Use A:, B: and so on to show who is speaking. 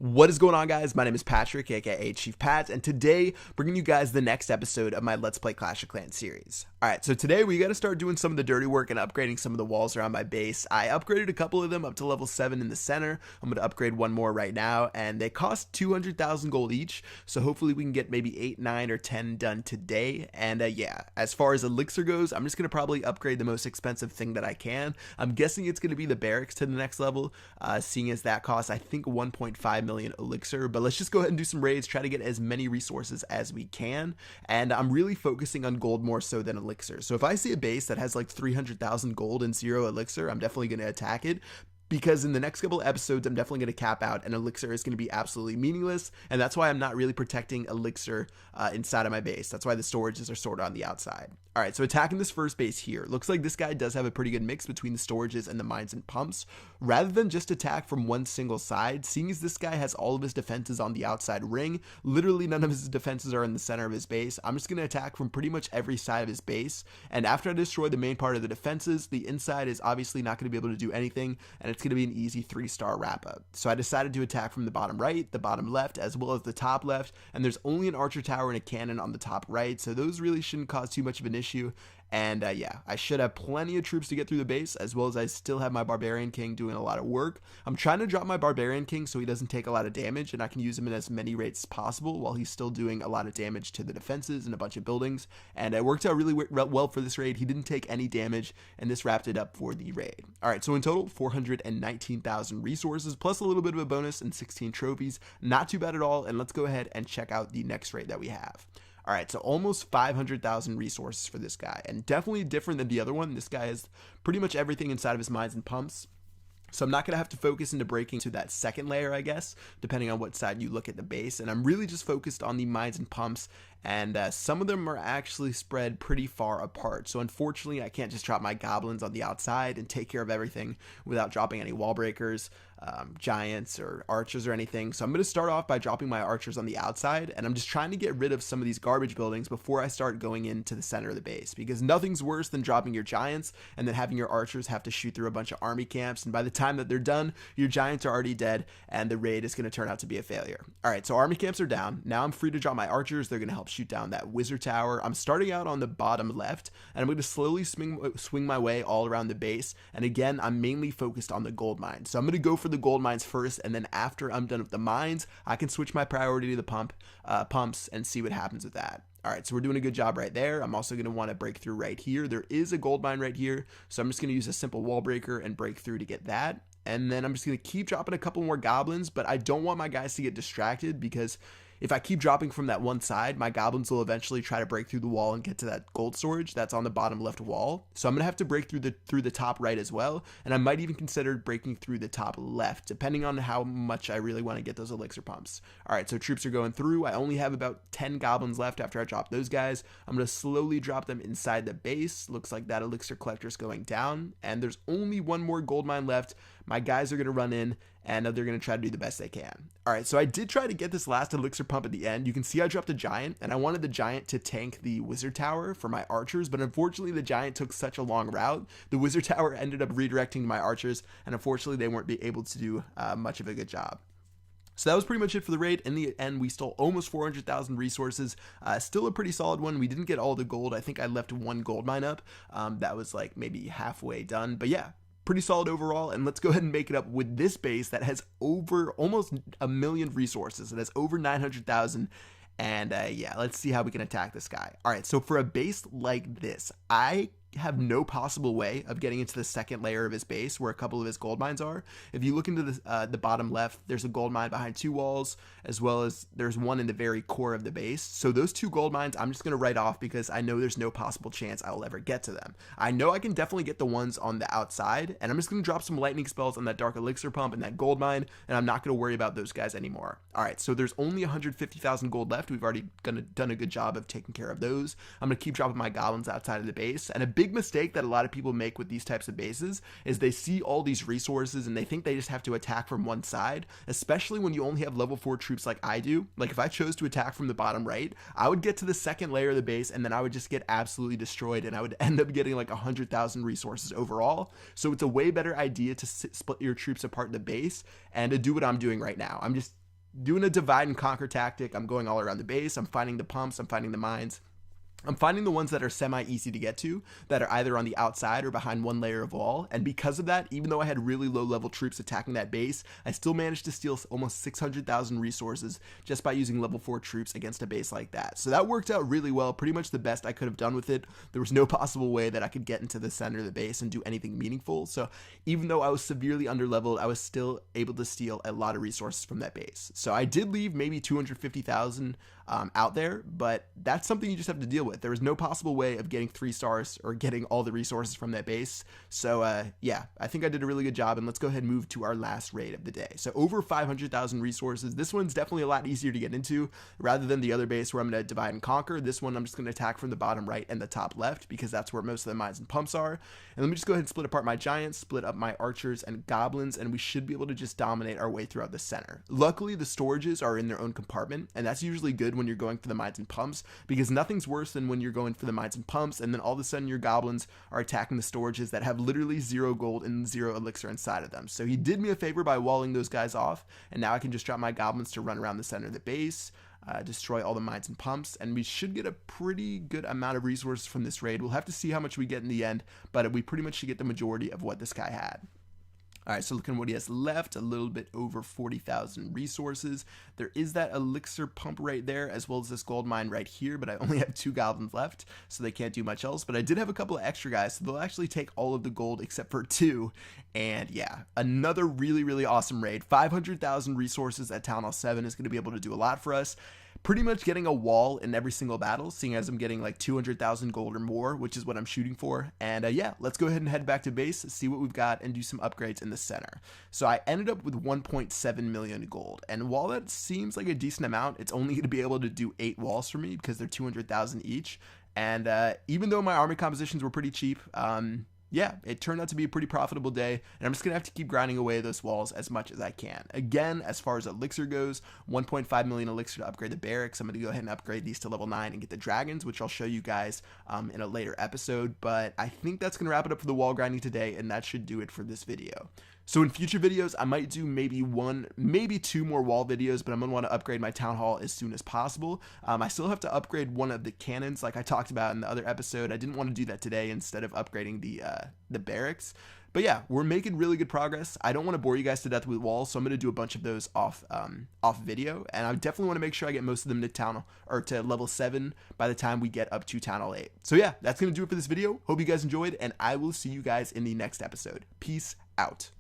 A: What is going on, guys? My name is Patrick, aka Chief Pat, and today bringing you guys the next episode of my Let's Play Clash of Clans series. Alright, so today we gotta start doing some of the dirty work and upgrading some of the walls around my base. I upgraded a couple of them up to level 7 in the center. I'm gonna upgrade one more right now, and they cost 200,000 gold each, so hopefully we can get maybe 8, 9, or 10 done today. And yeah, as far as elixir goes, I'm just gonna probably upgrade the most expensive thing that I can. I'm guessing it's gonna be the barracks to the next level, seeing as that costs, I think, 1.5 million elixir. But let's just go ahead and do some raids, try to get as many resources as we can, and I'm really focusing on gold more so than elixir. So if I see a base that has like 300,000 gold and 0 elixir, I'm definitely going to attack it, because in the next couple of episodes, I'm definitely going to cap out, and elixir is going to be absolutely meaningless, and that's why I'm not really protecting elixir inside of my base. That's why the storages are sorted on the outside. Alright, so attacking this first base here. Looks like this guy does have a pretty good mix between the storages and the mines and pumps. Rather than just attack from one single side, seeing as this guy has all of his defenses on the outside ring, literally none of his defenses are in the center of his base, I'm just going to attack from pretty much every side of his base, and after I destroy the main part of the defenses, the inside is obviously not going to be able to do anything, and it's going to be an easy 3-star wrap up. So I decided to attack from the bottom right, the bottom left, as well as the top left, and there's only an archer tower and a cannon on the top right, so those really shouldn't cause too much of an issue. And yeah, I should have plenty of troops to get through the base, as well as I still have my Barbarian King doing a lot of work. I'm trying to drop my Barbarian King so he doesn't take a lot of damage, and I can use him in as many raids as possible while he's still doing a lot of damage to the defenses and a bunch of buildings. And it worked out really well for this raid. He didn't take any damage, and this wrapped it up for the raid. Alright, so in total, 419,000 resources, plus a little bit of a bonus and 16 trophies. Not too bad at all, and let's go ahead and check out the next raid that we have. Alright, so almost 500,000 resources for this guy, and definitely different than the other one. This guy has pretty much everything inside of his mines and pumps. So I'm not going to have to focus into breaking to that second layer, I guess, depending on what side you look at the base. And I'm really just focused on the mines and pumps, and some of them are actually spread pretty far apart. So unfortunately, I can't just drop my goblins on the outside and take care of everything without dropping any wall breakers, giants, or archers or anything. So I'm going to start off by dropping my archers on the outside, and I'm just trying to get rid of some of these garbage buildings before I start going into the center of the base, because nothing's worse than dropping your giants and then having your archers have to shoot through a bunch of army camps, and by the time that they're done, your giants are already dead, and the raid is going to turn out to be a failure. Alright, so army camps are down. Now I'm free to drop my archers. They're going to help shoot down that wizard tower. I'm starting out on the bottom left, and I'm going to slowly swing my way all around the base, and again, I'm mainly focused on the gold mines. So I'm going to go for the gold mines first, and then after I'm done with the mines, I can switch my priority to the pumps and see what happens with that. Alright, so we're doing a good job right there. I'm also going to want to break through right here. There is a gold mine right here, so I'm just going to use a simple wall breaker and break through to get that. And then I'm just going to keep dropping a couple more goblins, but I don't want my guys to get distracted, because if I keep dropping from that one side, my goblins will eventually try to break through the wall and get to that gold storage that's on the bottom left wall. So I'm going to have to break through the top right as well, and I might even consider breaking through the top left, depending on how much I really want to get those elixir pumps. Alright, so troops are going through. I only have about 10 goblins left after I drop those guys. I'm going to slowly drop them inside the base. Looks like that elixir collector is going down, and there's only one more gold mine left. My guys are going to run in, and they're going to try to do the best they can. Alright, so I did try to get this last elixir pump at the end. You can see I dropped a giant, and I wanted the giant to tank the wizard tower for my archers, but unfortunately the giant took such a long route. The wizard tower ended up redirecting my archers, and unfortunately they weren't able to do much of a good job. So that was pretty much it for the raid. In the end, we stole almost 400,000 resources. Still a pretty solid one. We didn't get all the gold. I think I left one gold mine up. That was like maybe halfway done, but yeah, pretty solid overall. And let's go ahead and make it up with this base that has over almost 1 million resources. It has over 900,000. And yeah, let's see how we can attack this guy. All right, so for a base like this, I have no possible way of getting into the second layer of his base where a couple of his gold mines are. If you look into the bottom left, there's a gold mine behind 2 walls, as well as there's one in the very core of the base. So those 2 gold mines I'm just going to write off, because I know there's no possible chance I'll ever get to them. I know I can definitely get the ones on the outside, and I'm just going to drop some lightning spells on that dark elixir pump and that gold mine, and I'm not going to worry about those guys anymore. Alright, so there's only 150,000 gold left. We've already done a good job of taking care of those. I'm going to keep dropping my goblins outside of the base, and a big mistake that a lot of people make with these types of bases is they see all these resources and they think they just have to attack from one side, especially when you only have level 4 troops like I do. Like if I chose to attack from the bottom right, I would get to the second layer of the base and then I would just get absolutely destroyed, and I would end up getting like 100,000 resources overall. So it's a way better idea to split your troops apart in the base and to do what I'm doing right now. I'm just doing a divide and conquer tactic. I'm going all around the base. I'm finding the pumps. I'm finding the mines. I'm finding the ones that are semi-easy to get to, that are either on the outside or behind one layer of wall, and because of that, even though I had really low-level troops attacking that base, I still managed to steal almost 600,000 resources just by using level 4 troops against a base like that. So that worked out really well, pretty much the best I could have done with it. There was no possible way that I could get into the center of the base and do anything meaningful, so even though I was severely underleveled, I was still able to steal a lot of resources from that base. So I did leave maybe 250,000 out there, but that's something you just have to deal with. There was no possible way of getting 3 stars or getting all the resources from that base. So yeah, I think I did a really good job, and let's go ahead and move to our last raid of the day. So over 500,000 resources. This one's definitely a lot easier to get into rather than the other base where I'm going to divide and conquer. This one I'm just going to attack from the bottom right and the top left because that's where most of the mines and pumps are. And let me just go ahead and split apart my giants, split up my archers and goblins, and we should be able to just dominate our way throughout the center. Luckily, the storages are in their own compartment, and that's usually good when you're going for the mines and pumps, because nothing's worse than when you're going for the mines and pumps and then all of a sudden your goblins are attacking the storages that have literally 0 gold and 0 elixir inside of them. So he did me a favor by walling those guys off, and now I can just drop my goblins to run around the center of the base, destroy all the mines and pumps, and we should get a pretty good amount of resources from this raid. We'll have to see how much we get in the end, but we pretty much should get the majority of what this guy had. All right, so looking at what he has left, a little bit over 40,000 resources. There is that elixir pump right there, as well as this gold mine right here, but I only have 2 goblins left, so they can't do much else. But I did have a couple of extra guys, so they'll actually take all of the gold except for 2. And yeah, another really awesome raid. 500,000 resources at Town Hall 7 is going to be able to do a lot for us. Pretty much getting a wall in every single battle, seeing as I'm getting like 200,000 gold or more, which is what I'm shooting for. And yeah, let's go ahead and head back to base, see what we've got, and do some upgrades in the center. So I ended up with 1.7 million gold, and while that seems like a decent amount, it's only going to be able to do 8 walls for me because they're 200,000 each. And even though my army compositions were pretty cheap, yeah, it turned out to be a pretty profitable day, and I'm just going to have to keep grinding away those walls as much as I can. Again, as far as elixir goes, 1.5 million elixir to upgrade the barracks. I'm going to go ahead and upgrade these to level 9 and get the dragons, which I'll show you guys in a later episode, but I think that's going to wrap it up for the wall grinding today, and that should do it for this video. So in future videos, I might do maybe 1, maybe 2 more wall videos, but I'm going to want to upgrade my town hall as soon as possible. I still have to upgrade one of the cannons like I talked about in the other episode. I didn't want to do that today instead of upgrading the barracks. But yeah, we're making really good progress. I don't want to bore you guys to death with walls, so I'm going to do a bunch of those off video, and I definitely want to make sure I get most of them to level 7 by the time we get up to Town Hall 8. So yeah, that's going to do it for this video. Hope you guys enjoyed, and I will see you guys in the next episode. Peace out.